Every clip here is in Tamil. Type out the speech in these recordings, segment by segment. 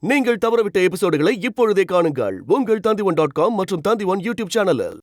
நீங்கள் தவறவிட்ட எபிசோடுகளை இப்பொழுதே காணுங்கள் உங்கள் Tandivan.com மற்றும் Tandivan யூடியூப் சேனலில்.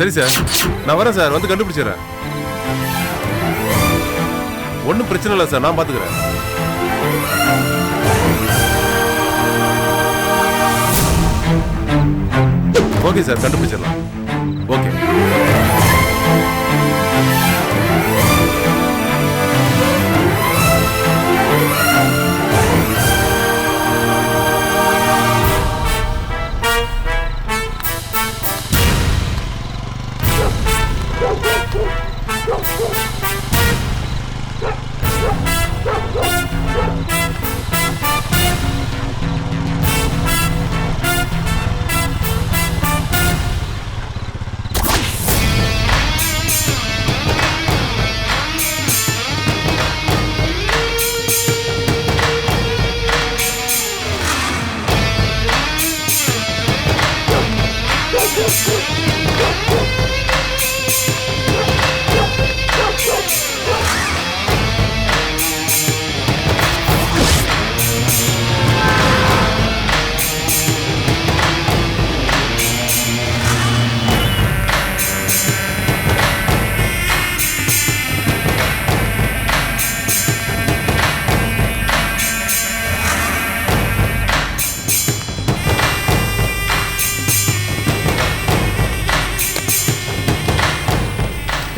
சரி சார், நான் வரேன் சார், வந்து கண்டுபிடிச்சிடறேன். ஒன்றும் பிரச்சனை இல்லை சார், நான் பார்த்துக்கிறேன். ஓகே சார், கண்டுபிடிச்சிடலாம். Okay.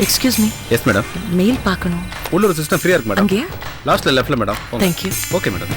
Excuse me. Yes madam. Mail பார்க்கணும். உள்ள ஒரு சிஸ்டம் ஃப்ரீயா இருக்கு மேடம். அங்கயா? லாஸ்ட்ல லெஃப்ட்ல madam. Thank you. Okay madam.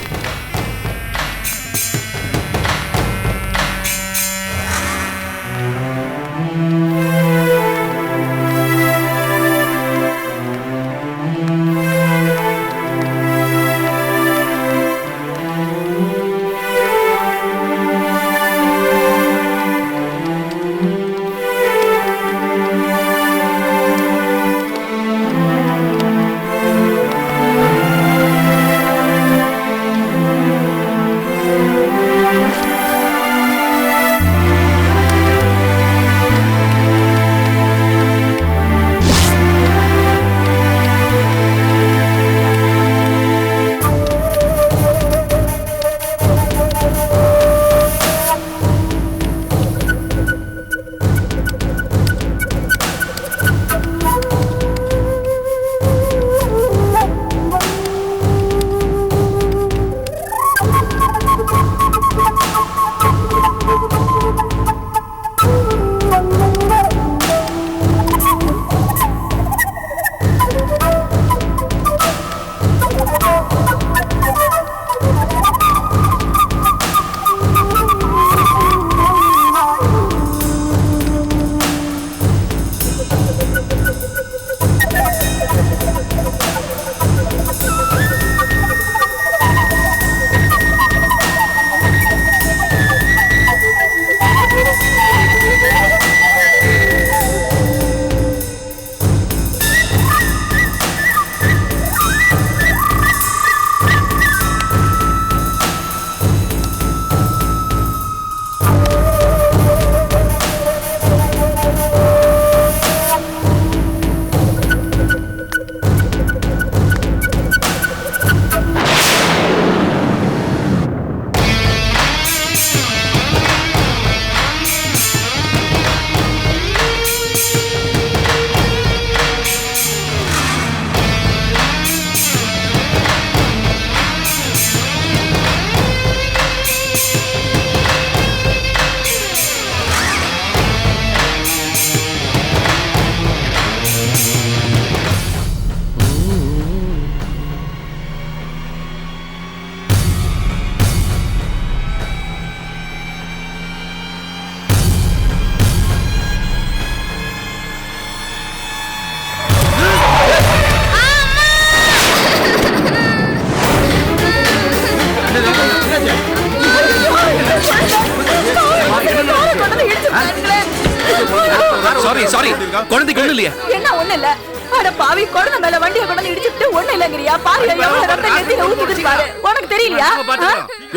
Sorry குழந்தைக்கு ஒண்ணு இல்லையா? என்ன ஒண்ணு இல்ல? அட பாவி, குழந்தை மேல வண்டியை கொண்டு இடிச்சிட்டு ஒண்ணு இல்லங்கறியா? பாரு எவ்வளவு ரத்தம் நெத்தில ஊத்திட்டு பாரு. உனக்கு தெரியலையா?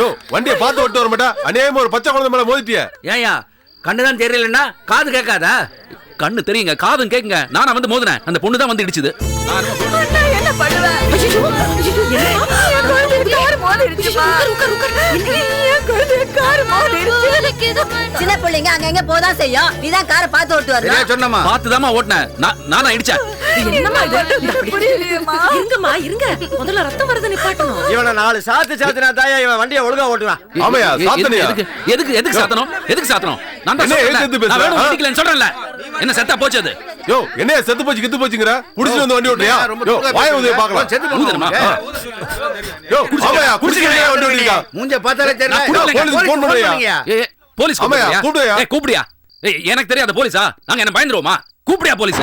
யோ வண்டியை பார்த்து ஓட்டு வர மாட்டா? அநியாயமா ஒரு பச்சை குழந்தை மேல மோதிட்டியே. ஏயா கண்ணுதான் தெரியலன்னா காது கேட்காதா? கண்ணு தெரியுங்க, காதும் கேக்குங்க. நானா வந்து மோதினேன், அந்த பொண்ணு தான் வந்து இடிச்சுது. என்ன பண்ணுவேன்? சின்ன பிள்ளைங்க அங்க போதான் செய்யும். நீதான் காரை பார்த்து ஓட்டு வரணும். சொன்னமா பார்த்துதாமா ஓட்டினேன். நானா இடிச்சேன். என்னம்மா இருங்கம்மா இருங்க, முதல்ல ரத்தம் வரத நிப்பாட்டணும். இவனை 4 சாத்துனா தாயா இவன் வண்டியை ஒழுங்கா ஓட்டுவான். ஆமையா சாத்தனியா? எதுக்கு சாத்தணும்? எதுக்கு சாத்தணும்? நான் தான் சொல்றேன் சொல்றேன்ல. என்ன செத்தா போச்சு அது? யோ என்னையா செத்து போச்சு கித்து போச்சுங்கற? குடிச்சிட்டு வந்து வண்டி ஓட்டுறியா? யோ வாயை ஊதி பார்க்கலாம். ஊதுறமா? யோ ஆமையா குடிச்சிட்டு வண்டி ஓட்டுறீங்க? மூஞ்ச பார்த்தாலே தெரியல. போலீஸ் ஃபோன் பண்ணுறியா? போலீஸ் கூப்பிடுறியா? கூப்பிடுறியா? எனக்கு தெரியாத போலீஸா? நாங்க என்ன பயந்துருவோமா? கூப்பிடுறியா போலீஸ்?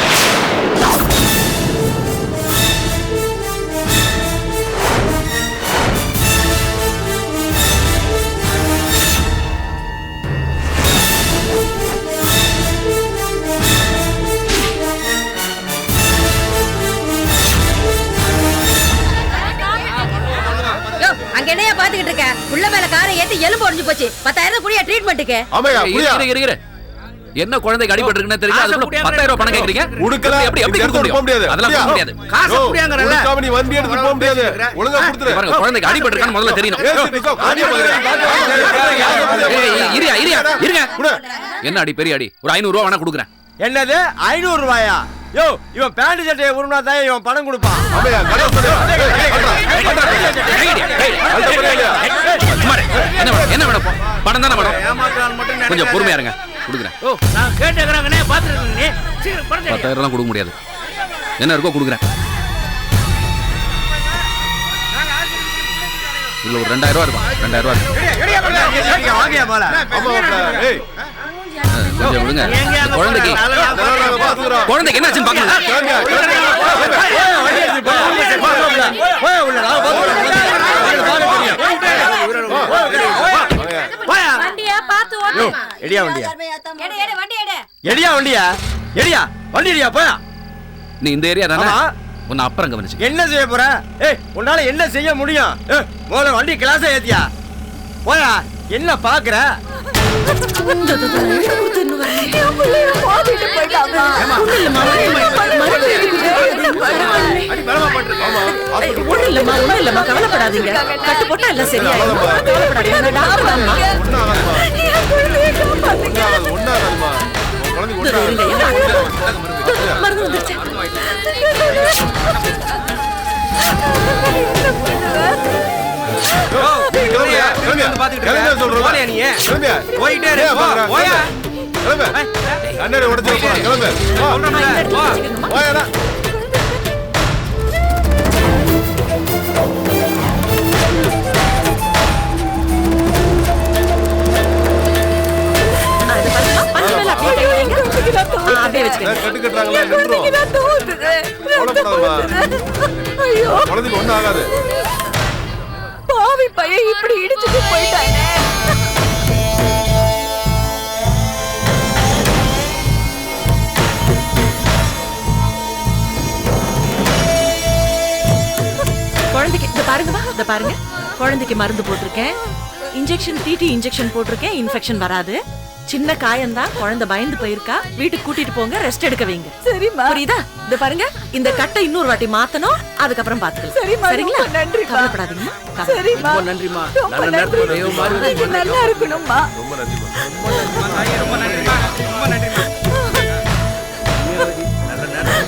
அங்க என்னையா பாத்துக்கிட்டு இருக்க? உள்ள மேல காரை ஏத்தி எலும்பு உடைஞ்சு போச்சு. 10,000 குடியா ட்ரீட்மென்ட்க்கு. ஆமையா குடியா? இரு என்ன குழந்தைக்கு அடிபட்டு இருக்குன்னு தெரியல, அதுக்குள்ள 10,000 ரூபாய் பணம் கேக்குறீங்க? உடுக்கல எப்படி கொடுக்க முடியாது? அதெல்லாம் கொடுக்க முடியாது. காசு குடியாங்கறல. நீ வண்டி எடுத்து போக முடியாது. ஒழுங்கா கொடுத்துரு. பாருங்க குழந்தைக்கு அடிபட்டு இருக்கான்னு முதல்ல தெரியணும். இருங்க. என்ன அடி? பெரிய அடி. ஒரு 500 ரூபாய் வேணா கொடுக்குறேன். என்னது 500 ரூபாயா? யோ இவன் பேண்ட் சட்டையை உருவனா தான் இவன் பணம் கொடுப்பான். ஆமையா கடை சொல்லு. என்ன வேணும்? பணம் தானே வேணும். கொஞ்சம் பொறுமையா இருங்க, கொடுக்குறேன். நான் கேட்டேங்கறங்கனே பாத்துறீங்க நீ. சீக்கிரம் பணம் 10,000 எல்லாம் கொடுக்க முடியாது. என்ன இருக்கோ கொடுக்குறேன். இதுல ஒரு 2,000 ரூபாய் இருக்கும். 2,000 ரூபாய் வாங்கியா போல. ஆமா ஏய் கொஞ்சம் விடுங்க. குழந்தைக்கு என்ன ஆச்சுன்னு பாக்கணும். நீ இந்த ஏரியா தானே? உன்னை அப்புறம் கவனிச்சு. என்ன செய்ய போற? ஏய் உன்னால என்ன செய்ய முடியும்? முதல்ல வண்டி கிளாஸ் ஏத்தியா போயா. என்ன பாக்குற? கவலைப்படாதீங்க, கட்டு போட்டா எல்லாம் சரியாயிடும். மருந்து வந்துருச்சு. ஒண்ணு ஆகாது. பாவி பையன் இப்படி இடிச்சுட்டு போயிட்டானே. குழந்தைக்கு இத பாருங்க, குழந்தைக்கு மருந்து போட்டிருக்கேன். இன்ஜெக்ஷன் டிடி இன்ஜெக்ஷன் போட்டிருக்கேன். இன்ஃபெக்ஷன் வராது. சின்ன காயம்தான், குழந்தை பயந்து போயிருக்கா. வீட்டுக்கு கூட்டிட்டு போங்க, ரெஸ்ட் எடுக்க வைங்க. சரிம்மா. புரியுதா? இத பாருங்க, இந்த கட்டை இன்னொரு வாட்டி மாத்தணும். அதுக்கப்புறம் பாத்துக்கலாம். சரிம்மா. சரிங்களா? நன்றி. கவலைப்படாதீங்க. சரிம்மா. ரொம்ப நன்றிமா. நல்ல நேரத்துல நல்லா இருக்கணும்மா. ரொம்ப நன்றிமா. ரொம்ப நன்றிமா. ரொம்ப நன்றிமா. நல்ல நேரம்.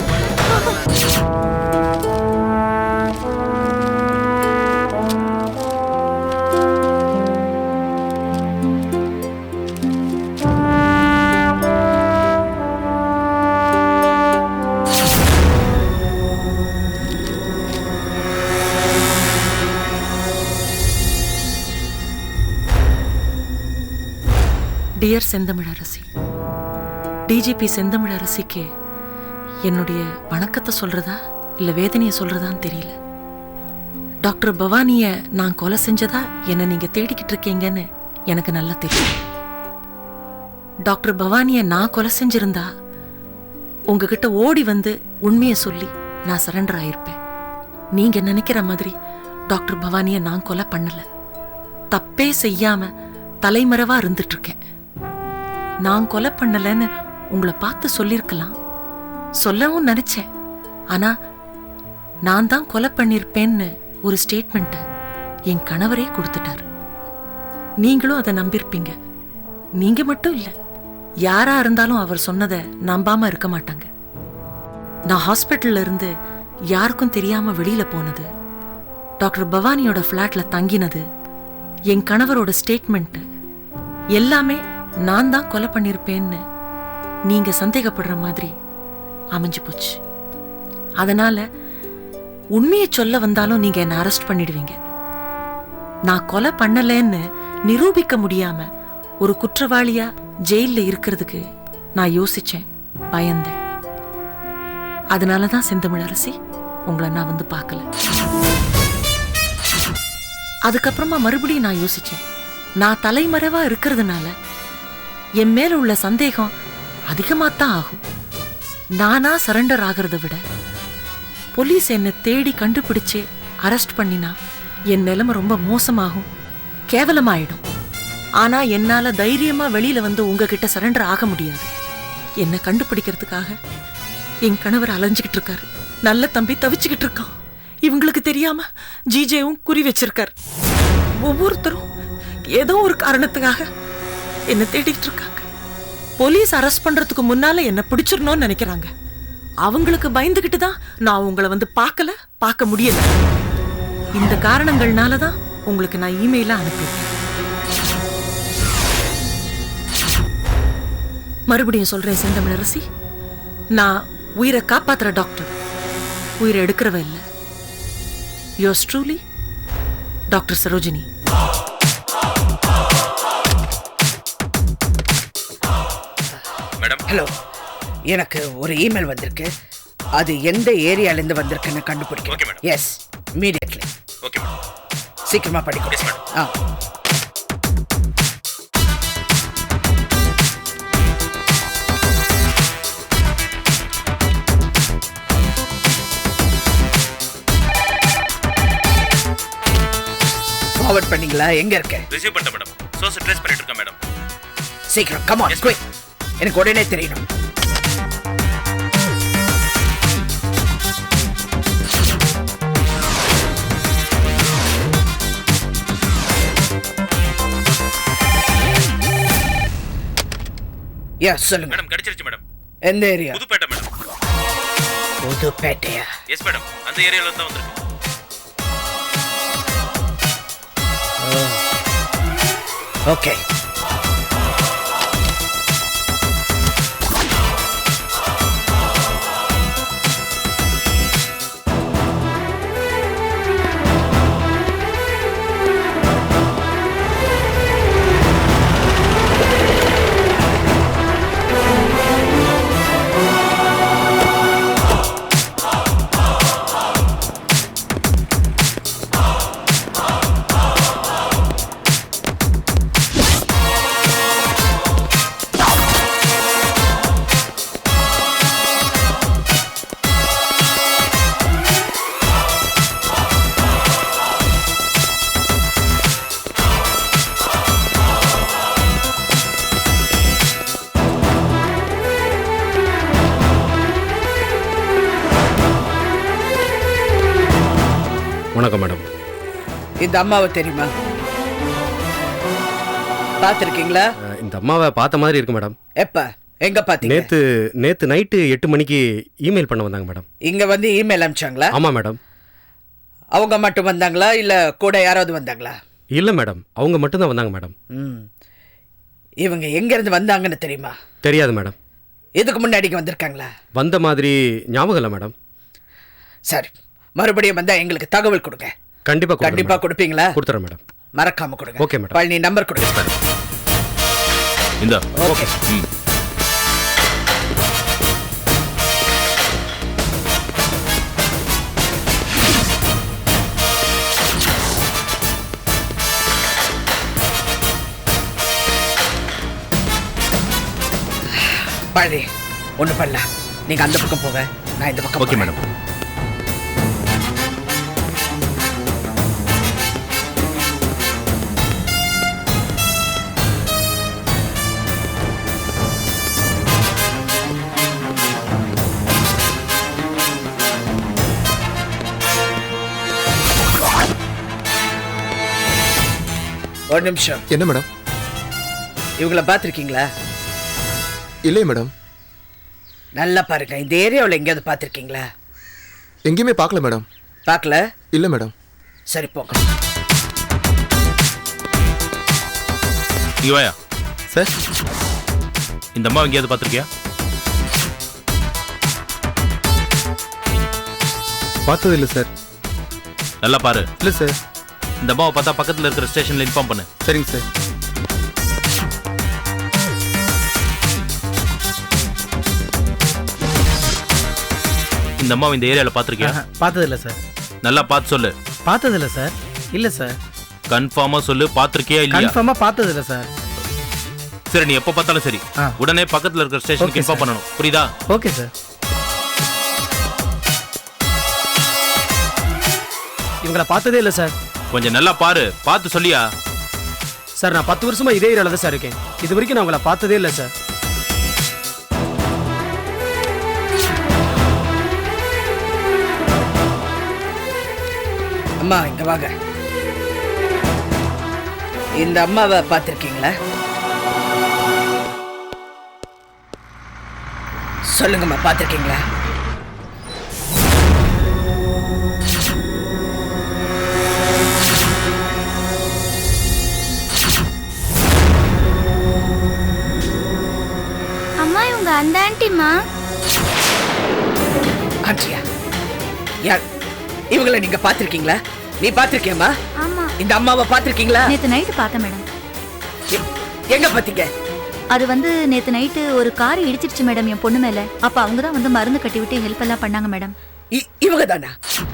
டியர் செந்தமிழரசி, டிஜிபி செந்தமிழரசிக்கு என்னுடைய வணக்கத்தை சொல்றதா இல்ல வேதனையை சொல்றதான்னு தெரியல. டாக்டர் பவானிய நான் கொலை செஞ்சதா என்ன நீங்க தேடிக்கிட்டு இருக்கீங்கன்னு எனக்கு நல்லா தெரியும். டாக்டர் பவானிய நான் கொலை செஞ்சிருந்தா உங்ககிட்ட ஓடி வந்து உண்மையை சொல்லி நான் சரண்டர் ஆயிருப்பேன். நீங்க நினைக்கிற மாதிரி டாக்டர் பவானிய நான் கொலை பண்ணல. தப்பே செய்யாம தலைமறைவா இருந்துட்டு இருக்கேன். நான் கொலை பண்ணலன்னு உங்களை பார்த்து சொல்லிருக்கலாம், சொல்லவும் நினைச்சேன். ஆனா நான் தான் கொலை பண்ணிருப்பேன்னு ஒரு ஸ்டேட்மெண்ட்ட என் கணவரே கொடுத்துட்டாரு. நீங்களும் அதை நம்பிருப்பீங்க. நீங்க மட்டும் இல்ல, யாரா இருந்தாலும் அவர் சொன்னதை நம்பாம இருக்க மாட்டாங்க. நான் ஹாஸ்பிட்டல்ல இருந்து யாருக்கும் தெரியாம வெளியில போனது, டாக்டர் பவானியோட பிளாட்ல தங்கினது, என் கணவரோட ஸ்டேட்மெண்ட் எல்லாமே நான் தான் கொலை பண்ணிருப்பேன்னு நீங்க சந்தேகப்படுற மாதிரி அமைஞ்சு போச்சு. அதனால உண்மையை சொல்ல வந்தாலும் நீங்க என்ன அரெஸ்ட் பண்ணிடுவீங்க. நான் கொலை பண்ணலன்னு நிரூபிக்க முடியாம ஒரு குற்றவாளியா ஜெயில இருக்கிறதுக்கு நான் யோசிச்சேன், பயந்தேன். அதனாலதான் செந்தமிழரசி உங்களை நான் வந்து பார்க்கல. அதுக்கப்புறமா மறுபடியும் நான் யோசிச்சேன், நான் தலைமறைவா இருக்கிறதுனால என் மேல உள்ள சந்தேகம் அதிகமாத்தான் ஆகும். நானா சரண்டர் ஆகிறத விட போலீஸ் என்னை தேடி கண்டுபிடிச்சு அரெஸ்ட் பண்ணினா என் நிலைமை ரொம்ப மோசமாகும், கேவலமாயிடும். ஆனா என்னால தைரியமா வெளியில வந்து உங்ககிட்ட சரண்டர் ஆக முடியாது. என்னை கண்டுபிடிக்கிறதுக்காக என் கணவர் அலைஞ்சுக்கிட்டு இருக்காரு. நல்ல தம்பி தவிச்சுக்கிட்டு இருக்கான். இவங்களுக்கு தெரியாம ஜிஜேவும் குறி வச்சிருக்காரு. ஒவ்வொருத்தரும் ஏதோ ஒரு காரணத்துக்காக என்ன தேடிட்டு இருக்காங்க. போலீஸ் அரெஸ்ட் பண்றதுக்கு முன்னால என்ன பிடிச்சிடணும்னு நினைக்கிறாங்க. அவங்களுக்கு பயந்துகிட்டு தான் நான் உங்களை வந்து பார்க்க முடியல. இந்த காரணங்கள்னாலதான் உங்களுக்கு நான் இமெயில அனுப்பியிருக்கேன். மறுபடியும் சொல்றேன் செந்தமிழரசி, நான் உயிரை காப்பாத்துற டாக்டர், உயிரை எடுக்கிறவ இல்ல. Yours truly doctor Sarojini. Madam, hello, எனக்கு ஒரு இமெயில் வந்திருக்கு. அது எந்த ஏரியால இருந்து வந்திருக்குன்னு கண்டுபிடிக்கணும். Okay madam. Yes, immediately. Okay madam. சீக்கிரமா படிக்கணும். Yes madam. ஆ. ஃபார்வர்ட் பண்ணீங்களா? எங்க இருக்க? ரிசீவ் பண்ணிட்டேன் மேடம். சோர்ஸ் ட்ரேஸ் பண்ணிட்டு இருக்கேன் மேடம். சீக்கிரம், கம் ஆன், குயிக். எனக்கு உடனே தெரியணும். யா, சொல்லுங்க மேடம். கிடைச்சிருச்சு மேடம். எந்த ஏரியா? புதுப்பேட்டை மேடம். புதுப்பேட்டையா? எஸ் மேடம், அந்த ஏரியால தான் வந்திருக்கு. ஓகே. வணக்கம் மேடம். இந்த அம்மாவை தெரியுமா? பார்த்திருக்கீங்களா? இந்த அம்மாவை பார்த்த மாதிரி இருக்கு மேடம். எப்ப, எங்க பாத்தீங்க? நேத்து நைட்டு 8 மணிக்கு இமெயில் பண்ண வந்தாங்க மேடம். இங்க வந்து இமெயில் அனுப்பிச்சாங்களா? ஆமா மேடம். அவங்க மட்டும் வந்தாங்களா இல்ல கூட யாராவது வந்தாங்களா? இல்ல மேடம், அவங்க மட்டும் தான் வந்தாங்க மேடம். இவங்க எங்க இருந்து வந்தாங்கன்னு தெரியுமா? தெரியாது மேடம். இதுக்கு முன்னாடிக்கு வந்திருக்காங்களா? வந்த மாதிரி ஞாபகம் இல்லை மேடம். சரி, மறுபடியும் வந்தா எங்களுக்கு தகவல் கொடுங்க. கண்டிப்பா கொடுப்பீங்களா? கொடுத்துறேன் மேடம். மறக்காம கொடுங்க. Okay madam. பழனி நம்பர் கொடுங்க. இந்த ஓகே. பழனி ஒண்ணு பண்ணலாம். நீங்க அந்த பக்கம் போங்க, நான் இந்த பக்கம். Okay madam. ஒரு நிமிஷம். என்ன மேடம்? இவங்கள பார்த்திருக்கீங்களா? இல்லை மேடம். நல்லா பாருங்க, இந்த ஏரியாவில் எங்கேயாவது பார்த்திருக்கீங்களா? எங்கேயுமே பார்க்கல மேடம். பார்க்கல? இல்லை மேடம். சரி போங்க. இவாயா சார், இந்த அம்மா எங்கேயாவது பார்த்துருக்கியா? பார்த்தது இல்லை சார். நல்லா பாரு. இல்லை சார். இந்த அம்மாவை பார்த்தா பக்கத்தில் இருக்கிற ஸ்டேஷனில் இன்ஃபார்ம் பண்ணு. சரிங்க சார். இந்த அம்மாவை இந்த ஏரியாவில் பார்த்துருக்கியா? பார்த்தது இல்லை சார். நல்லா பார்த்து சொல்லு. பார்த்தது இல்லை சார். இல்லை சார். கன்ஃபார்மா சொல்லு, பார்த்துருக்கியா இல்லையா? கன்ஃபார்மா பார்த்தது இல்லை சார். சரி, நீ எப்போ பார்த்தாலும் சரி, உடனே பக்கத்தில் இருக்கிற ஸ்டேஷனுக்கு இன்ஃபார்ம் பண்ணணும். புரியுதா? Okay sir. இவங்கள பார்த்ததே இல்லை சார். கொஞ்சம் நல்லா பாரு, பார்த்து சொல்லியா? சார், நான் 10 வருஷமா இதே ஏரியாவில் தான் சார் இருக்கேன். இது வரைக்கும் நான் உங்களை பார்த்ததே இல்லை சார். அம்மா இங்க வாங்க. இந்த அம்மாவை பார்த்திருக்கீங்களா? சொல்லுங்கம்மா, பார்த்திருக்கீங்களா? அம்மா இவங்க அந்த ஆன்ட்டிமா. ஆண்டியா? யார் இவங்களை நீங்க பார்த்திருக்கீங்களா? நீ பார்த்திருக்கியம்மா? ஆமா. இந்த அம்மாவை பார்த்திருக்கீங்களா? நேத்து நைட்டு பார்த்தேன் மேடம். எங்க பார்த்தீங்க? அது வந்து நேத்து நைட்டு ஒரு கார் இடிச்சிருச்சு மேடம் என் பொண்ணு மேல. அப்ப அவங்க தான் வந்து மருந்து கட்டி விட்டு ஹெல்ப் எல்லாம் பண்ணாங்க மேடம். இவங்க தானா?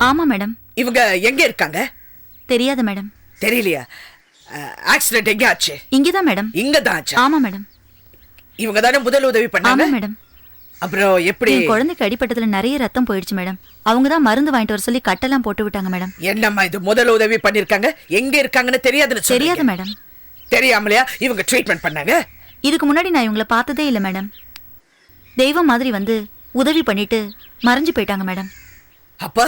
ஆமா மேடம். இவங்க எங்க இருக்காங்க? தெரியாது மேடம். தெரியலையா? ஆக்சிடென்ட் எங்க ஆச்சு? இங்கதான் மேடம். இங்க தான் ஆச்சு? ஆமா மேடம். இவங்க தானே முதல் உதவி பண்ணாங்க? ஆமா மேடம். அப்புறம் எப்படி? என் குழந்தைக்கு அடிபட்டதுல நிறைய ரத்தம் போயிடுச்சு மேடம். அவங்க தான் மருந்து வாங்கிட்டு வர சொல்லி கட்டெல்லாம் போட்டு விட்டாங்க மேடம். என்னம்மா இது முதல் உதவி பண்ணிருக்காங்க? எங்க இருக்காங்கன்னு தெரியாதுன்னு தெரியாது மேடம். தெரியாமலையா இவங்க ட்ரீட்மெண்ட் பண்ணாங்க? இதுக்கு முன்னாடி நான் இவங்களை பார்த்ததே இல்லை மேடம். தெய்வம் மாதிரி வந்து உதவி பண்ணிட்டு மறைஞ்சு போயிட்டாங்க மேடம். அப்ப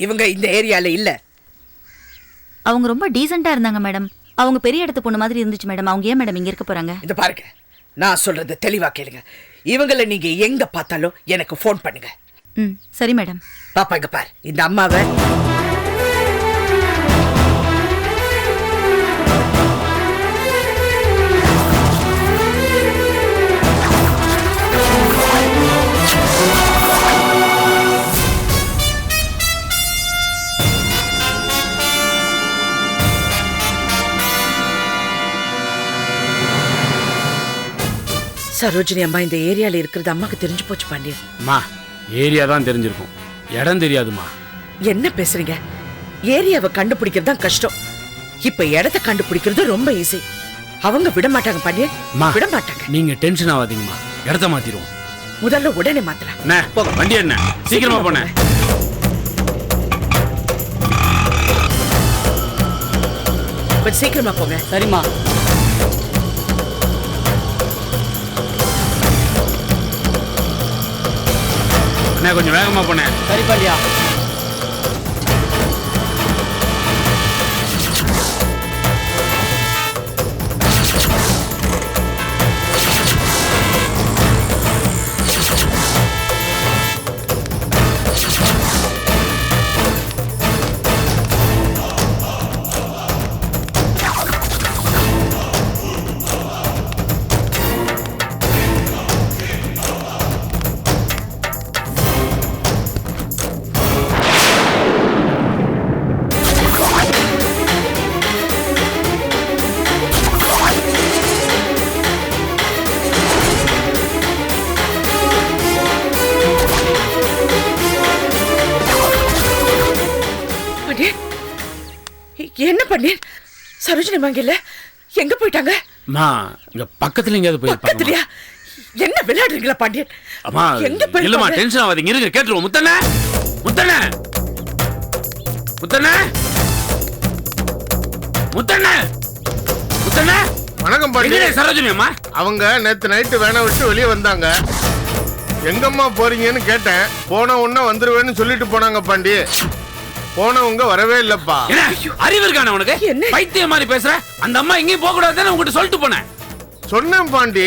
இவங்க இந்த ஏரியால இல்ல. அவங்க ரொம்ப டீசெண்டா இருந்தாங்க மேடம். அவங்க பெரிய இடத்து பொண்ணு மாதிரி இருந்துச்சு மேடம். அவங்க ஏன் மேடம் இங்க இருக்க போறாங்க? இது பாருங்க, நான் சொல்றது தெளிவா கேளுங்க. இவங்களை நீங்க எங்க பார்த்தாலும் எனக்கு ஃபோன் பண்ணுங்க. சரி மேடம். பாப்பா இங்க பாரு, இந்த அம்மாவை சரோஜினி அம்மா இந்த ஏரியால இருக்கிறது அம்மாக்கு தெரிஞ்சு போச்சு பாண்டியன். அம்மா, ஏரியா தான் தெரிஞ்சிருக்கும், இடம் தெரியாதுமா. என்ன பேசுறீங்க? ஏரியாவை கண்டுபிடிக்கிறது தான் கஷ்டம். இப்ப இடத்தை கண்டுபிடிக்கிறது ரொம்ப ஈஸி. அவங்க விட மாட்டாங்க பாண்டியன், விட மாட்டாங்க. நீங்க டென்ஷன் ஆகாதீங்கம்மா, இடத்த மாத்திடுவோம். முதல்ல உடனே மாத்தலாம். போங்க, வண்டி என்ன சீக்கிரமா போனேன். சீக்கிரமா போங்க. சரிம்மா. கொஞ்சம் வேகமா போனேன். சரி பாண்டியா. என்ன பண்ணி சரோஜினி மங்கல எங்க போயிட்டாங்க? இங்க பக்கத்துல எங்கயாவது போயிருப்பாங்க. பக்கத்துலயா? என்ன விளையாடுறீங்களா பாண்டியன்? அம்மா எங்க போயிருக்காங்க? இல்லம்மா டென்ஷன் ஆகாதீங்க, இருங்க கேட்டுருவோம். முத்தண்ணே முத்தண்ணே முத்தண்ணே முத்தண்ணே முத்தண்ணே. வணக்கம் பாண்டி. எங்கடே சரோஜினி அம்மா? அவங்க நேத்து நைட்டு வேனை விட்டு வெளியே வந்தாங்க. எங்கம்மா போறீங்கன்னு கேட்டேன். போன உடனே வந்துருவேன்னு சொல்லிட்டு போனாங்க பாண்டி. போனவங்க வரவே இல்லப்பா. என்ன அறிவு இருக்கானே உனக்கு? என்ன? பைத்தியம் மாதிரி பேசுற. அந்த அம்மா எங்கேயும் போக கூடாதுன்னு உங்ககிட்ட சொல்லிட்டு போனேன். சொன்னேன் பாண்டி,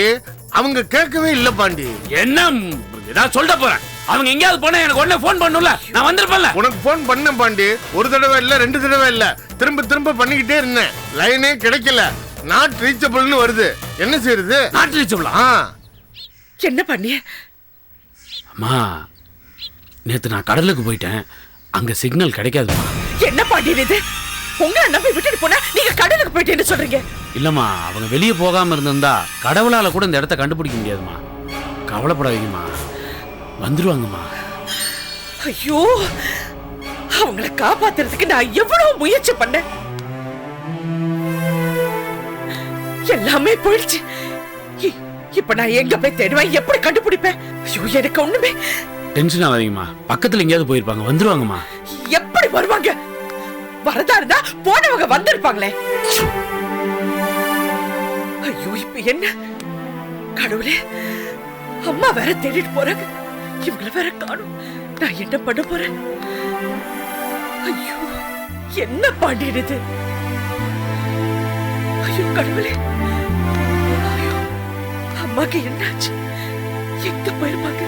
அவங்க கேட்கவே இல்ல பாண்டி. என்ன நான் சொல்ல போறேன். அவங்க எங்கேயாவது போனா எனக்கு உடனே போன் பண்ணுல, நான் வந்திருப்பேன்ல. உனக்கு போன் பண்ணேன் பாண்டி. ஒரு தடவை இல்ல, 2 தடவை இல்ல, திரும்ப திரும்ப பண்ணிக்கிட்டே இருந்தேன். லைனே கிடைக்கல. நாட் ரீச்சபிள்னு வருது. என்ன செய்யறது? நாட் ரீச்சபிளா? என்ன பண்ணிய? அம்மா நேத்து நான் கடலுக்கு போயிட்டேன், அங்க சிக்னல் கிடைக்காதுமா. என்ன பாண்டியன் இது? உங்களை நம்பி விட்டுட்டு போனா நீங்க கடலுக்கு போயிட்டேன்னு சொல்றீங்க. இல்லம்மா, அவங்க வெளியே போகாம இருந்திருந்தா கடவுளால கூட இந்த இடத்த கண்டுபிடிக்க முடியாதுமா. கவலைப்படாதீங்கம்மா, வந்துருவாங்கம்மா. ஐயோ, அவங்களை காப்பாத்துறதுக்கு நான் எவ்வளவு முயற்சி பண்ணேன். எல்லாமே போயிடுச்சு. இப்ப நான் எங்க போய் தேடுவேன்? எப்படி கண்டுபிடிப்பேன்? ஐயோ, எனக்கு ஒண்ணுமே. டென்ஷன் ஆகாதீங்கம்மா, பக்கத்துல எங்கேயாவது போயிருப்பாங்க, வந்துருவாங்கம்மா. எப்படி வருவாங்க? வரதா இருந்தா போனவங்க வந்திருப்பாங்களே. ஐயோ, இப்ப என்ன? கடவுளே, அம்மா வேற தேடிட்டு போறாங்க, இவங்களை வேற காணும். நான் என்ன பண்ண போறேன்? ஐயோ, என்ன பாண்டியன் இது? ஐயோ கடவுளே, ஐயோ, அம்மாக்கு என்னாச்சு? எங்க போயிருப்பாங்க?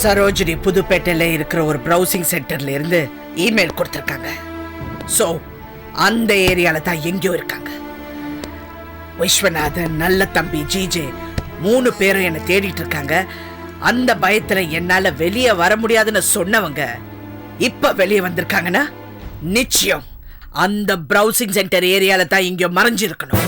சரோஜினி புதுப்பேட்டையில இருக்கிற ஒரு பிரவுசிங் சென்டர்ல இருந்து இமெயில் கொடுத்திருக்காங்க. சோ அந்த ஏரியால தான் எங்கேயோ இருக்காங்க. விஸ்வநாதன், நல்ல தம்பி, ஜிஜே 3 பேரும் என்ன தேடிட்டு இருக்காங்க. அந்த பயத்துல என்னால வெளியே வர முடியாதுன்னு சொன்னவங்க இப்ப வெளியே வந்திருக்காங்கன்னா நிச்சயம் அந்த பிரவுசிங் சென்டர் ஏரியால தான் எங்கேயோ மறைஞ்சிருக்கணும்.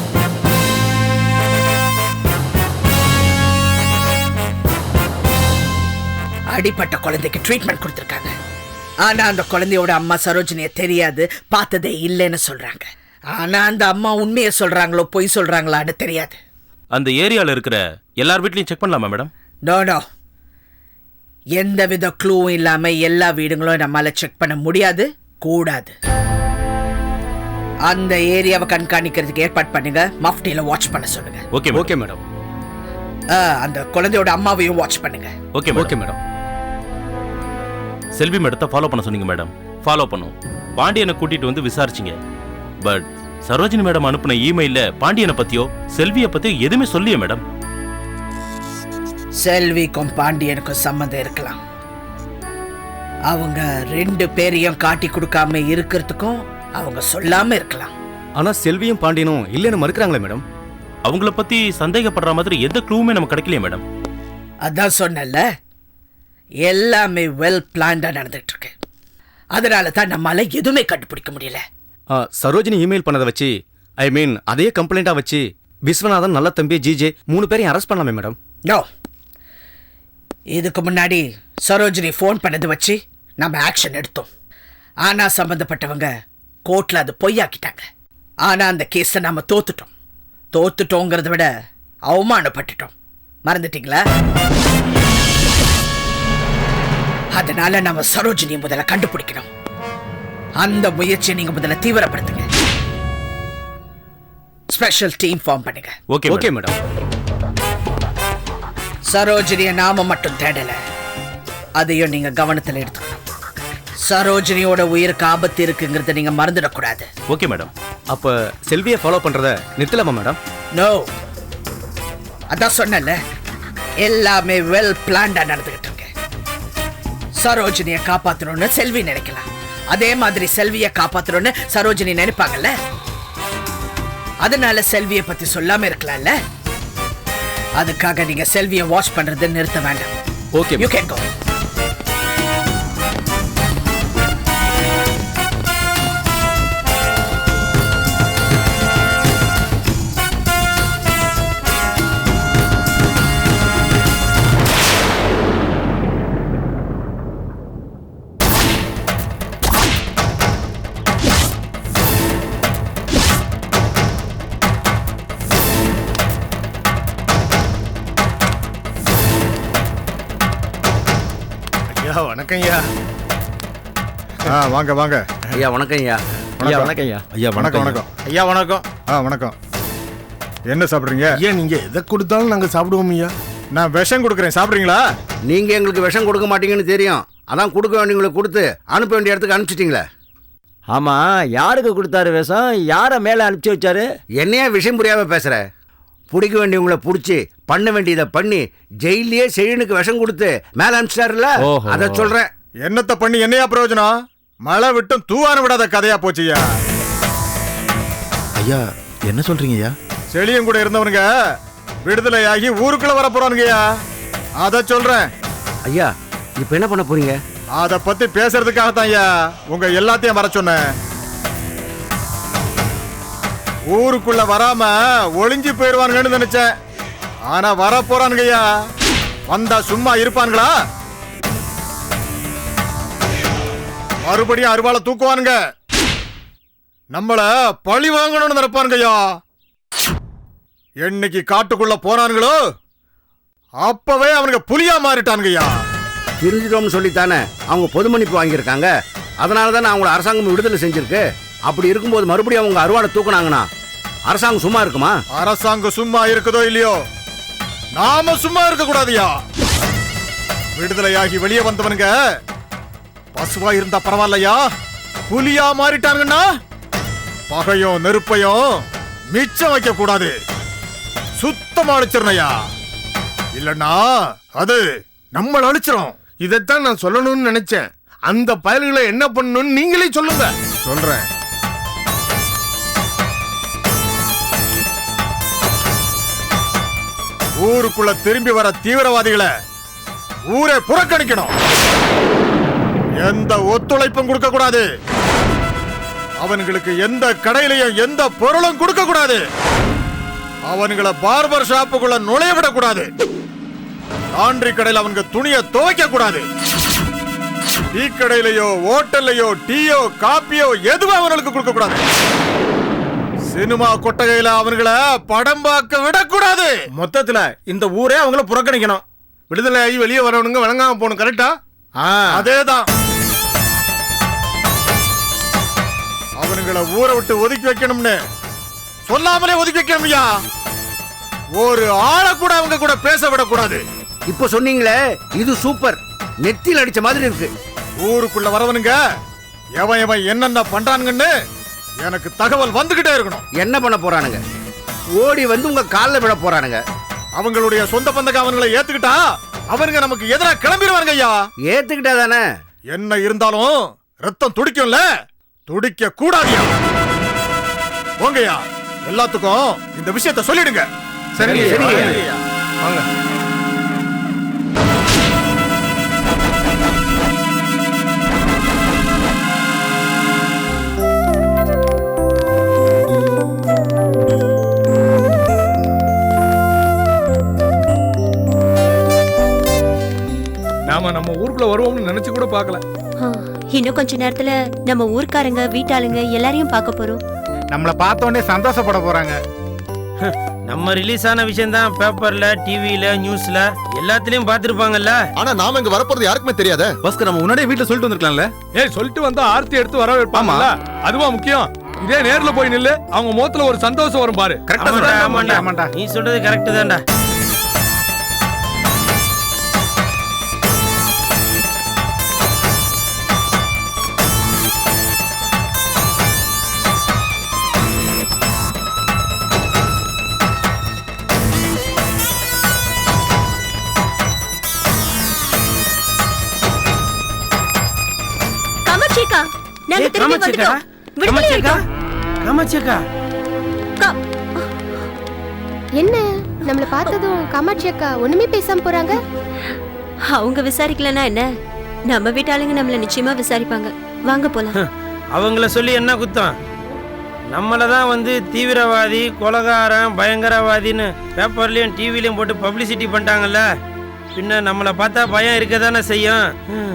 அடிப்பட்ட குழந்தைக்கு ட்ரீட்மெண்ட் கொடுத்திருக்காங்க. ஆனா அந்த குழந்தையோட அம்மா சரோஜினிய தெரியாது, பார்த்ததே இல்லைன்னு சொல்றாங்க. ஆனா அந்த அம்மா உண்மையை சொல்றாங்களோ பொய் சொல்றாங்களான்னு தெரியாது. அந்த ஏரியால இருக்கிற எல்லார் வீட்லயும் செக் பண்ணலாமா மேடம்? நோ, எந்த வித க்ளூவும் இல்லாம எல்லா வீடுங்களும் நம்மால செக் பண்ண முடியாது, கூடாது. அந்த ஏரியாவை கண்காணிக்கிறதுக்கு ஏற்பாடு பண்ணுங்க. மஃப்டில வாட்ச் பண்ண சொல்லுங்க. Okay madam. அந்த குழந்தையோட அம்மாவையும் வாட்ச் பண்ணுங்க. Okay madam. செல்வி மேடத்தை ஃபாலோ பண்ண சொன்னீங்க மேடம், ஃபாலோ பண்ணும். பாண்டியனை கூட்டிட்டு வந்து விசாரிச்சிங்க. பட் சரோஜினி மேடம் அனுப்பின இமெயில பாண்டியனை பத்தியோ செல்வியை பத்தியோ எதுவுமே சொல்லியே மேடம். செல்விக்கும் பாண்டியனுக்கும் சம்மந்தம் இருக்கலாம். அவங்க 2 பேரையும் காட்டி கொடுக்காம இருக்கிறதுக்கும் அவங்க சொல்லாம இருக்கலாம். ஆனா செல்வியும் பாண்டியனும் இல்லைன்னு மறுக்கிறாங்களே மேடம். அவங்கள பத்தி சந்தேகப்படுற மாதிரி எந்த க்ளூவுமே நமக்கு கிடைக்கலையே மேடம். அதான் சொன்னல, எல்லாமே வெல் பிளான்டா நடந்துட்டு இருக்கு. அதனால தான் நம்மால எதுவுமே கண்டுபிடிக்க முடியல. சரோஜினி இமெயில் பண்ணதை வச்சு, ஐ மீன் அதே கம்ப்ளைண்டா வச்சு விஸ்வநாதன், நல்ல தம்பி, ஜிஜே 3 பேரையும் அரெஸ்ட் பண்ணலாமே மேடம். நோ, இதுக்கு முன்னாடி சரோஜினி ஃபோன் பண்ணது வச்சு நம்ம ஆக்ஷன் எடுத்தோம். ஆனா சம்பந்தப்பட்டவங்க கோர்ட்ல அது பொய்யாக்கிட்டாங்க. ஆனா அந்த கேஸை நாம தோத்துட்டோங்கிறத விட அவமானப்பட்டுட்டோம். மறந்துட்டீங்களா? அதனால நம்ம சரோஜினியை முதல்ல கண்டுபிடிக்கணும். அந்த முயற்சியை நீங்க முதல்ல தீவிரப்படுத்துங்க. ஸ்பெஷல் டீம் ஃபார்ம் பண்ணுங்க. Okay madam. சரோஜினியை நாம மட்டும் தேடல, அதையும் நீங்க கவனத்தில் எடுத்துக்கணும். சரோஜினியோட உயிருக்கு ஆபத்து இருக்குங்கிறத நீங்க மறந்துடக்கூடாது. Okay madam. அப்ப செல்வியை ஃபாலோ பண்றத நிறுத்தலாமா மேடம்? நோ, அதான் சொன்னல, எல்லாமே வெல் பிளான்டா நடந்துகிட்டு இருக்கு. சரோஜினியை காப்பாத்தணும்னு செல்வி நினைக்கலாம், அதே மாதிரி செல்வியை காப்பாத்தணும்னு சரோஜினி நினைப்பாங்கல்ல. அதனால செல்வியை பத்தி சொல்லாம இருக்கலாம்ல. அதுக்காக நீங்க செல்வியை வாட்ச் பண்றதை நிறுத்த வேண்டாம். Okay, you can go. ஐயா வணக்கம் ஐயா. வாங்க வாங்க. ஐயா வணக்கம் ஐயா. ஐயா வணக்கம் ஐயா. ஐயா வணக்கம் வணக்கம். ஐயா வணக்கம். வணக்கம். என்ன சாப்பிடுறீங்க? ஐயா நீங்க எதை கொடுத்தாலும் நாங்க சாப்பிடுவோம் ஐயா. நான் விஷம் கொடுக்குறேன், சாப்பிடுறீங்களா? நீங்க எங்களுக்கு விஷம் கொடுக்க மாட்டீங்கன்னு தெரியும். அதான் கொடுக்க வேண்டியவங்களுக்கு கொடுத்து அனுப்ப வேண்டிய இடத்துக்கு அனுப்பிச்சிட்டீங்களே. ஆமா, யாருக்கு கொடுத்தாரு விஷம்? யாரை மேல அனுப்பிச்சு வச்சாரு? என்னையா விஷயம் புரியாம பேசுற? பிடிக்க வேண்டியவங்களை பிடிச்சி பண்ண வேண்டியதை பண்ணி ஜெயிலே செழினுக்கு விஷம் கொடுத்து மேல அனுப்பிச்சிட்டாருல, அதை சொல்றேன். என்னத்தை பண்ணி என்னையா பிரயோஜனம்? மழை விட்டும் தூவான விடாத கதையா போச்சுயா. ஐயா என்ன சொல்றீங்க ஐயா? செழியும் கூட இருந்தவனுங்க விடுதலையாகி ஊருக்குள்ள வர போறானுங்கய்யா, அத சொல்றேன். ஐயா இப்ப என்ன பண்ண போறீங்க? அத பத்தி பேசுறதுக்காகத்தான் ஐயா உங்க எல்லாத்தையும் வர சொன்னேன். ஊருக்குள்ள வராம ஒளிஞ்சு போயிருவானுங்கன்னு நினைச்சேன். ஆனா வர போறானுங்கய்யா. வந்தா சும்மா இருப்பானுங்களா? மறுபடியும் அருவாளை தூக்குவானுங்க. நம்மள பழி வாங்கணும்னு நினைப்பானுங்கய்யா. என்னைக்கு காட்டுக்குள்ள போனானுங்களோ அப்பவே அவனுங்க புலியா மாறிட்டானுங்கய்யா. தெரிஞ்சிட்டோம்னு சொல்லித்தானே அவங்க பொது மன்னிப்பு வாங்கியிருக்காங்க. அதனால தானே அவங்கள அரசாங்கம் விடுதலை செஞ்சிருக்கு. அப்படி இருக்கும்போது மறுபடியும் அவங்க அருவாளை தூக்குனாங்கன்னா அரசாங்கம் சும்மா இருக்குமா? அரசாங்கம் சும்மா இருக்குதோ இல்லையோ, நாம சும்மா இருக்க கூடாதுயா. விடுதலையாகி வெளியே வந்தவனுங்க பசுவா இருந்தா பரவாயில்லையா, புலியா மாறிட்டானுங்கன்னா பகையும் நெருப்பையும் மிச்சம் வைக்க கூடாது, சுத்தமா அழிச்சிருணையா. இல்லன்னா அது நம்மள அழிச்சிரும். இதைத்தான் நான் சொல்லணும்னு நினைச்சேன். அந்த பயல்களை என்ன பண்ணணும்னு நீங்களே சொல்லுங்க. சொல்றேன். ஊருக்குள்ள திரும்பி வர தீவிரவாதிகளை ஊரே புறக்கணிக்கணும். எந்த ஒத்துழைப்பும் கொடுக்க கூடாது. அவன்களுக்கு எந்த கடையிலையும் எந்த பொருளும் கொடுக்க கூடாது. அவன்களை பார்பர் ஷாப்புக்குள்ள நுழைய விடக்கூடாது. லாண்டரி கடையில் அவனுக்கு துணியை துவைக்க கூடாது. டீ கடையிலையோ ஹோட்டல்லையோ டீயோ காப்பியோ எதுவும் அவனுக்கு கொடுக்க கூடாது. சினிமா கொட்டகையில அவன்களை படம் பார்க்க விடக்கூடாது. மொத்தத்துல இந்த ஊரே அவங்கள புறக்கணிக்கணும். விடுதலை ஆகி வெளியே வரவனுங்க வழங்காம போகணும். கரெக்டா? அதேதான். அவனுங்களை ஊரை விட்டு ஒதுக்கி வைக்கணும்னு சொல்லாமலே ஒதுக்கி வைக்கணும்யா. ஒரு ஆளை கூட அவங்க கூட பேச விடக்கூடாது. இப்ப சொன்னீங்களே, இது சூப்பர். நெத்தியில் அடிச்ச மாதிரி இருக்கு. ஊருக்குள்ள வரவனுங்க எவன் எவன் என்னென்ன பண்றானுங்கன்னு எனக்கு தகவல் வந்துகிட்டே இருக்கணும். என்ன பண்ண போறானுங்க? ஓடி வந்து உங்க காலில் விட போறானுங்க. அவங்களுடைய சொந்த பந்தக அவங்களை ஏத்துக்கிட்டா அவனுங்க நமக்கு எதிராக கிளம்பிடுவாங்க ஐயா. ஏத்துக்கிட்டா தானே? என்ன இருந்தாலும் ரத்தம் துடிக்கும்ல, துடிக்க கூடாதியா. போங்கய்யா, எல்லாத்துக்கும் இந்த விஷயத்தை சொல்லிடுங்க. சரி வாங்க. நாம நம்ம ஊருக்குள்ள வருவோம்னு நினைச்சு கூட பார்க்கல. இன்னும் கொஞ்ச நேரத்துல நம்ம ஊர்க்காரங்க வீட்டாளுங்க எல்லாரையும் பார்க்க போறோம். நம்மள பார்த்த உடனே சந்தோஷப்பட போறாங்க. நம்ம ரிலீஸ் ஆன விஷயம் தான் பேப்பர்ல, டிவில, நியூஸ்ல எல்லாத்துலயும் பாத்துருப்பாங்கல்ல. ஆனா நாம இங்க வரப்போறது யாருக்குமே தெரியாத. பஸ்க்கு நம்ம முன்னாடியே வீட்டுல சொல்லிட்டு வந்திருக்கலாம்ல. ஏய், சொல்லிட்டு வந்தா ஆர்த்தி எடுத்து வர வைப்பாங்கல்ல, அதுவா முக்கியம். இதே நேர்ல போய் நில்லு, அவங்க முகத்துல ஒரு சந்தோஷம் வரும் பாரு. ஆமாண்டா, நீ சொல்றது கரெக்ட் தான்டா. நாங்க திரும்பி வந்துட்டோம். விடுதலை ஆயிட்டோம். காமாட்சியக்கா, என்ன நம்மள பார்த்ததும் காமாட்சி அக்கா ஒண்ணுமே பேசாம போறாங்க? அவங்க விசாரிக்கலனா என்ன, நம்ம வீட்டாளுங்க நம்மள நிச்சயமா விசாரிப்பாங்க. வாங்க போலாம். அவங்கள சொல்லி என்ன குத்தம்? நம்மள தான் வந்து தீவிரவாதி, கொலகாரன், பயங்கரவாதின்னு பேப்பர்லயும் டிவிலயும் போட்டு பப்ளிசிட்டி பண்ணிட்டாங்கல்ல. பின்ன நம்மள பார்த்தா பயம் இருக்க தானே செய்யும்.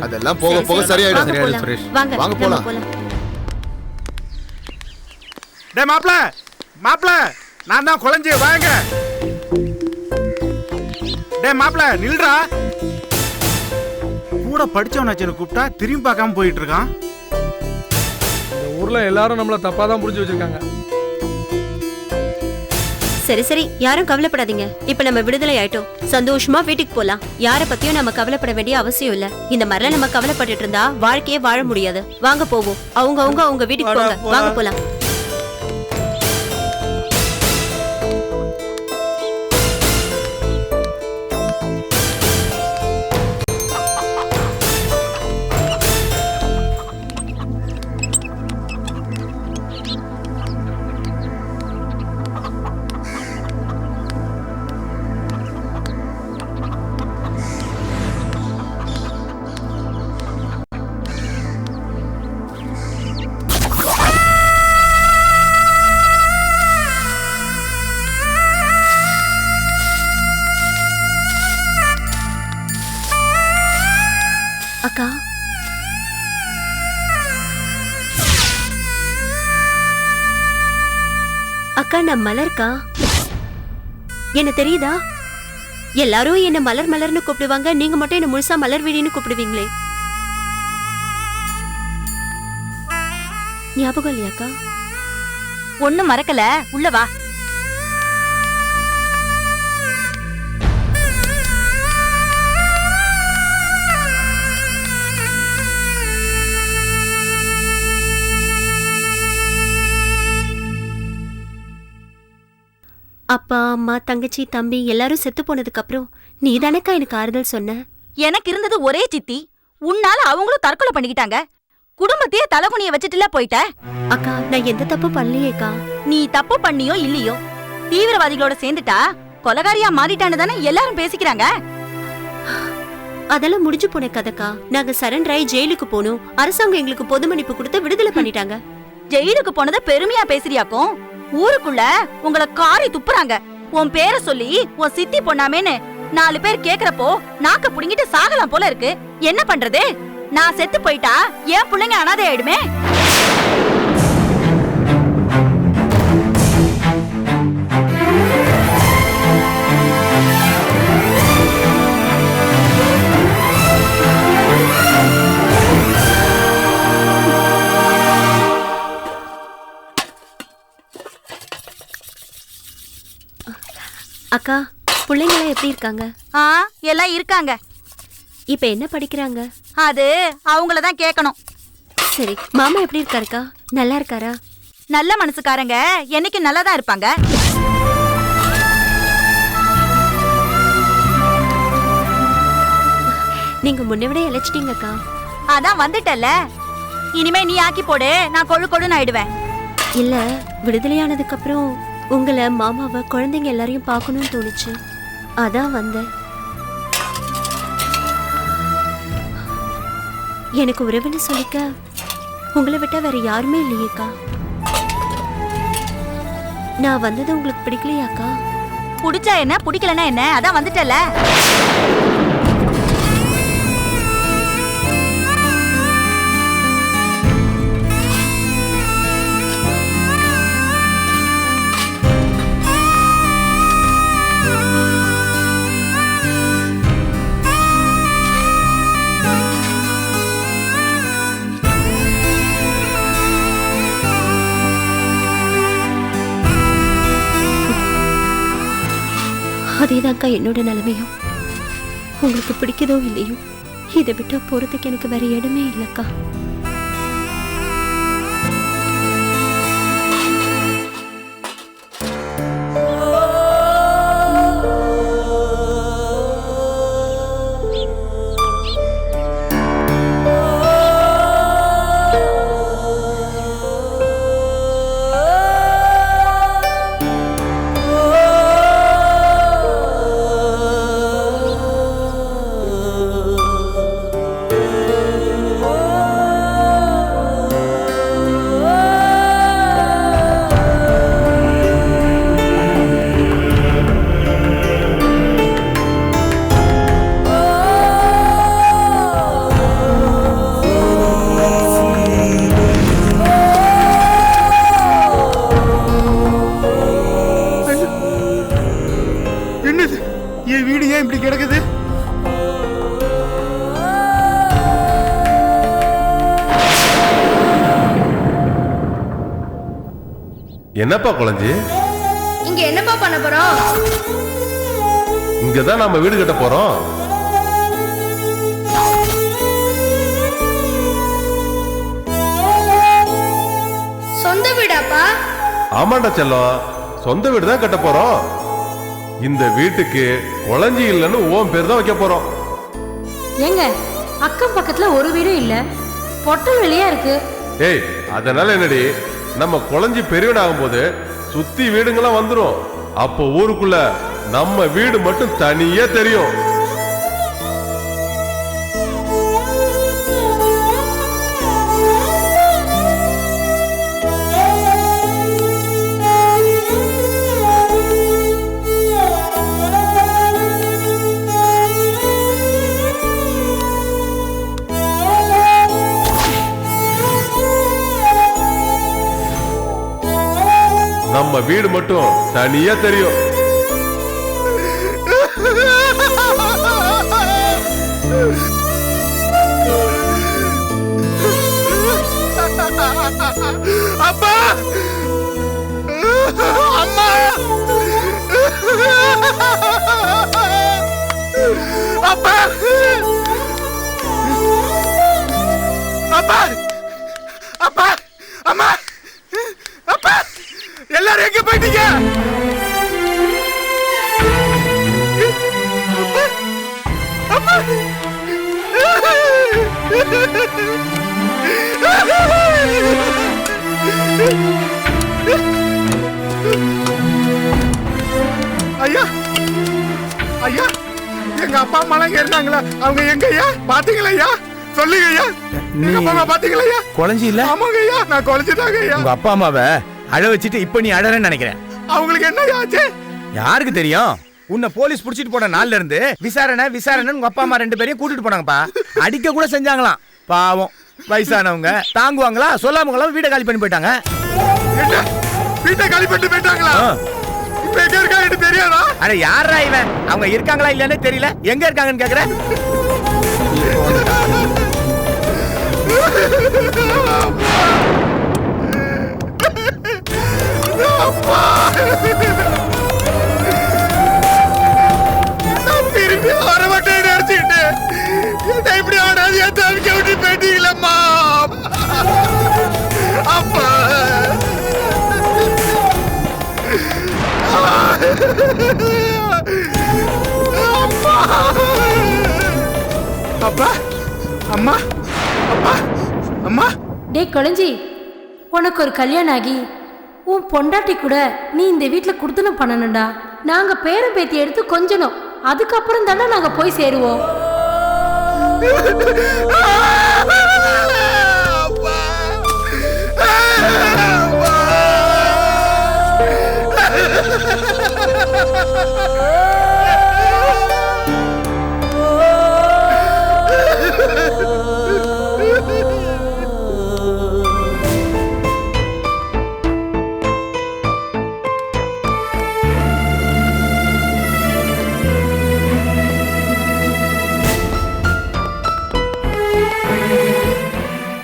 அதெல்லாம் போக போக சரியாயிடும் சுரேஷ். வாங்க போலாம். டேய் மாப்ள, நான் தான் குழந்தை. வாங்க. டேய் மாப்ள நில்றா. கூட படிச்சவனாச்சுன்னு கூப்பிட்டா திரும்பி பார்க்காம போயிட்டு இருக்கான். இந்த ஊர்ல எல்லாரும் நம்மள தப்பா தான் புரிஞ்சு வச்சிருக்காங்க. சரி சரி, யாரும் கவலைப்படாதீங்க. இப்ப நம்ம விடுதலை ஆயிட்டோம், சந்தோஷமா வீட்டுக்கு போலாம். யார பத்தியும் நம்ம கவலைப்பட வேண்டிய அவசியம் இல்ல. இந்த மாதிரிலாம் நம்ம கவலைப்பட்டுட்டு இருந்தா வாழ்க்கையே வாழ முடியாது. வாங்க போவோம். அவங்க வீட்டுக்கு போங்க. வாங்க போலாம். அக்கா, அக்கா நான் மலர்க்கா. என்ன தெரியுதா? எல்லாரும் என்ன மலர் மலர்னு கூப்பிடுவாங்க, நீங்க மட்டும் என்ன முழுசா மலர் வீடின்னு கூப்பிடுவீங்களே. ஞாபகம் இல்லையாக்கா? ஒண்ணும் மறக்கல, உள்ள வா. அப்பா அம்மா தங்கச்சி தம்பி எல்லாரும் செத்து போனதுக்கு அப்புறம் நீ தானக்கா எனக்கு ஆறுதல் சொன்ன. எனக்கு இருந்தது ஒரே சித்தி, உன்னால அவங்களும் தற்கொலை பண்ணிக்கிட்டாங்க. குடும்பத்தையே தலகுனிய வச்சுட்டுல போயிட்ட. அக்கா நான் எந்த தப்பு பண்ணலையேக்கா. நீ தப்பு பண்ணியோ இல்லையோ, தீவிரவாதிகளோட சேர்ந்துட்டா கொலகாரியா மாறிட்டான்னு தானே எல்லாரும் பேசிக்கிறாங்க. அதெல்லாம் முடிஞ்சு போன கதைக்கா. நாங்க சரண்டர் ஆகி ஜெயிலுக்கு போனோம். அரசாங்கம் எங்களுக்கு பொது மன்னிப்பு கொடுத்து விடுதலை பண்ணிட்டாங்க. ஜெயிலுக்கு போனத பெருமையா பேசுறியாக்கும். ஊருக்குள்ள உங்களை காரி துப்புறாங்க. உன் பேரை சொல்லி உன் சித்தி பொண்ணாமேன்னு 4 பேர் கேக்குறப்போ நாக்க புடிங்கிட்டு சாகலாம் போல இருக்கு. என்ன பண்றது? நான் செத்து போயிட்டா என் பிள்ளைங்க அனாதை ஆயிடுமே. அக்கா பிள்ளைங்களாம் எப்படி இருக்காங்க? எல்லாம் இருக்காங்க. இப்ப என்ன படிக்கிறாங்க? அது அவங்கள தான் கேட்கணும். சரி, மாமா எப்படி இருக்காருக்கா? நல்லா இருக்காரா? நல்ல மனசுக்காரங்க என்னைக்கு நல்லா தான் இருப்பாங்க. நீங்க முன்ன விட இழைச்சிட்டீங்கக்கா. அதான் வந்துட்டல, இனிமே நீ ஆக்கி போடு, நான் கொழு கொழுன்னு ஆயிடுவேன். இல்ல, விடுதலையானதுக்கு அப்புறம் உங்களை மாமாவை குழந்தைங்க எல்லாரையும் பார்க்கணும்னு தோணுச்சு, அதான் வந்தேன். எனக்கு உறவுன்னு சொல்லிக்க உங்களை விட்டா வேற யாருமே இல்லையேக்கா. நான் வந்தது உங்களுக்கு பிடிக்கலையாக்கா? பிடிச்சா என்ன, பிடிக்கலன்னா என்ன, அதான் வந்துட்டல. அதேதான்க்கா என்னோட நிலைமையும். உங்களுக்கு பிடிக்குதோ இல்லையோ, இதை விட்டா போறதுக்கு எனக்கு வேற இடமே இல்லக்கா. என் வீடு ஏன் இப்படி கிடக்குது? என்னப்பா குழஞ்சி? இங்க என்னப்பா பண்ண போறோம்? இங்கதான் நாம வீடு கட்ட போறோம். சொந்த வீடாப்பா? ஆமாண்டா செல்லம், சொந்த வீடு தான் கட்ட போறோம். இந்த வீட்டுக்கு குழஞ்சி இல்லைன்னு உன் பேர் தான் வைக்க போறோம். ஏங்க, அக்கம் பக்கத்துல ஒரு வீடும் இல்ல, பொட்டல் வெளியா இருக்கு. ஏய், அதனால என்னடி, நம்ம குழஞ்சி பெரியவன் ஆகும்போது சுத்தி வீடுங்கெல்லாம் வந்துரும். அப்போ ஊருக்குள்ள நம்ம வீடு மட்டும் தனியே தெரியும். நம்ம வீடு மட்டும் தனியா தெரியும். அப்பா, அம்மா, அப்பா, அப்பா, அப்பா, அம்மா, அப்பா, எல்லாரும் எங்க போயிட்டீங்க? அப்பா, ஐயா, ஐயா, எங்க அப்பா அம்மா எங்க இருந்தாங்களா? அவங்க எங்க ஐயா? பாத்தீங்களா ஐயா? சொல்லுங்க ஐயா. எங்க அப்பா அம்மா பாத்தீங்களா ஐயா? குழஞ்சி இல்ல? ஆமாங்க ஐயா, நான் குழஞ்சிட்டாங்க ஐயா. உங்க அப்பா அம்மாவை அழ வச்சுட்டு இப்ப நீ அழறன்னு நினைக்கிறேன். அவங்களுக்கு என்ன ஆச்சு? யாருக்கு தெரியும்? உன்னை போலீஸ் புடிச்சிட்டு போன நாள்ல இருந்து விசாரணை உங்க அப்பா அம்மா 2 பேரையும் கூட்டிட்டு போனாங்கப்பா. அடிக்க கூட செஞ்சாங்களாம். பாவம் வயசானவங்க தாங்குவாங்களா? சொல்லாமங்களா வீட்டை காலி பண்ணி போயிட்டாங்க. வீட்டை காலி பண்ணி போயிட்டாங்களா? இப்ப எங்க இருக்காங்க தெரியாதா? அட யாரா இவன்? அவங்க இருக்காங்களா இல்லன்னு தெரியல, எங்க இருக்காங்கன்னு கேக்குறேன். திரும்பி வரமாட்டேன் நினைச்சுக்கிட்டு என்ன இப்படி ஆடாது தவிக்க விட்டு போயிட்டீங்களம்மா. அப்பா, அப்பா, அம்மா, அப்பா, அம்மா. டேய் குழஞ்சி, உனக்கு ஒரு கல்யாணம் ஆகி உன் பொண்டாட்டி கூட நீ இந்த வீட்டுல குடுத்தனம் பண்ணணும்டா. நாங்க பேரம் பேத்தி எடுத்து கொஞ்சணும், அதுக்கப்புறம் தானே நாங்க போய் சேருவோம்.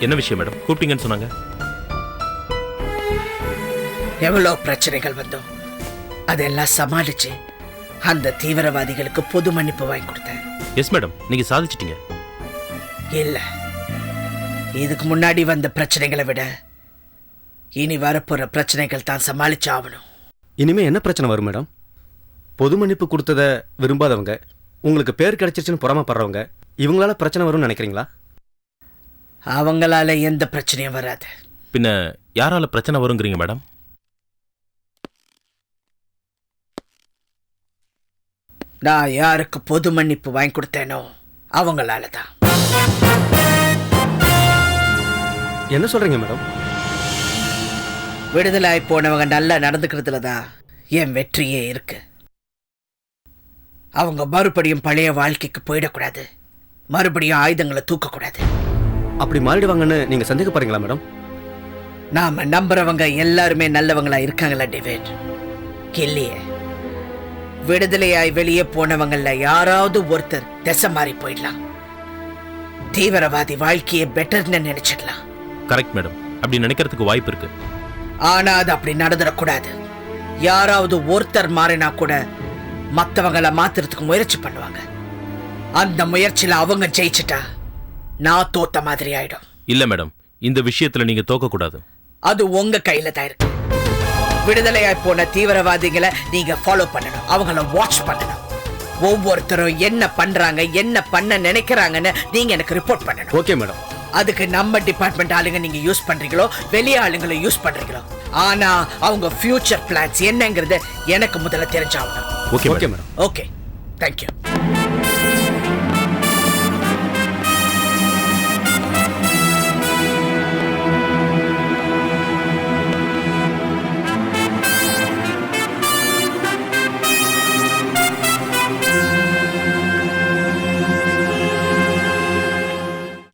என்ன விஷயம் மேடம்? கூப்பிட்டீங்கன்னு சொன்னாங்க. எவ்வளோ பிரச்சனைகள் வந்தோம், அதெல்லாம் சமாளிச்சு அந்த தீவிரவாதிகளுக்கு பொது மன்னிப்பு வாங்கி கொடுத்தேன். எஸ் மேடம், நீங்க சாதிச்சிட்டீங்க. இல்ல, இதுக்கு முன்னாடி வந்த பிரச்சனைகளை விட இனி வரப்போற பிரச்சனைகள் தான் சமாளிச்சு ஆகணும். இனிமே என்ன பிரச்சனை வரும் மேடம்? பொது மன்னிப்பு கொடுத்ததை விரும்பாதவங்க, உங்களுக்கு பேர் கிடைச்சிருச்சுன்னு பொறாமப்படுறவங்க, இவங்களால பிரச்சனை வரும்னு நினைக்கிறீங்களா? அவங்களால எந்த பிரச்சனையும் வராது. பின்ன யாரால பிரச்சனை வருங்கிறீங்க மேடம்? நான் யாருக்கு பொது மன்னிப்பு வாங்கி கொடுத்தேனோ அவங்களால தான். என்ன சொல்றீங்க மேடம்? விடுதலாய் போனவங்க நல்லா நடந்துக்கிறதுல தான் என் வெற்றியே இருக்கு. அவங்க மறுபடியும் பழைய வாழ்க்கைக்கு போயிடக்கூடாது, மறுபடியும் ஆயுதங்களை தூக்கக்கூடாது. அப்படி மாறிடுவாங்கன்னு நீங்க சந்தேகப்படுறீங்களா மேடம்? நாம நம்புறவங்க எல்லாருமே நல்லவங்களா இருக்காங்களா டேவிட்? இல்லையே. விடுதலையாய் வெளியே போனவங்கள யாராவது ஒருத்தர் திசை மாறி போயிடலாம். தீவிரவாதி வாழ்க்கையை பெட்டர்னு நினைச்சிடலாம். கரெக்ட் மேடம், அப்படி நினைக்கிறதுக்கு வாய்ப்பு இருக்கு. ஆனா அது அப்படி நடந்துடக்கூடாது. யாராவது ஒருத்தர் மாறினா கூட மத்தவங்கள மாத்துறதுக்கு முயற்சி பண்ணுவாங்க. அந்த முயற்சியில அவங்க ஜெயிச்சிட்டா நான் தோத்த மாதிரி ஆயிடும். இல்ல மேடம், இந்த விஷயத்துல நீங்க தோக்க கூடாது. அது உங்க கையில தான் இருக்கு. விடுதலையாய் போன தீவிரவாதிகளை நீங்க ஃபாலோ பண்ணணும், அவங்கள வாட்ச் பண்ணணும். ஒவ்வொருத்தரும் என்ன பண்றாங்க, என்ன பண்ண நினைக்கிறாங்கன்னு நீங்க எனக்கு ரிப்போர்ட் பண்ணணும். Okay madam. அதுக்கு நம்ம டிபார்ட்மெண்ட் ஆளுங்க நீங்க யூஸ் பண்றீங்களோ வெளிய ஆளுங்களை யூஸ் பண்றீங்களோ, ஆனா அவங்க ஃபியூச்சர் பிளான்ஸ் என்னங்கிறது எனக்கு முதல்ல தெரிஞ்சாகணும். Okay madam. Okay, thank you.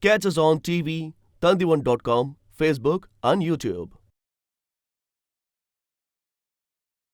Catch us on TV, Tandivan.com, Facebook and YouTube.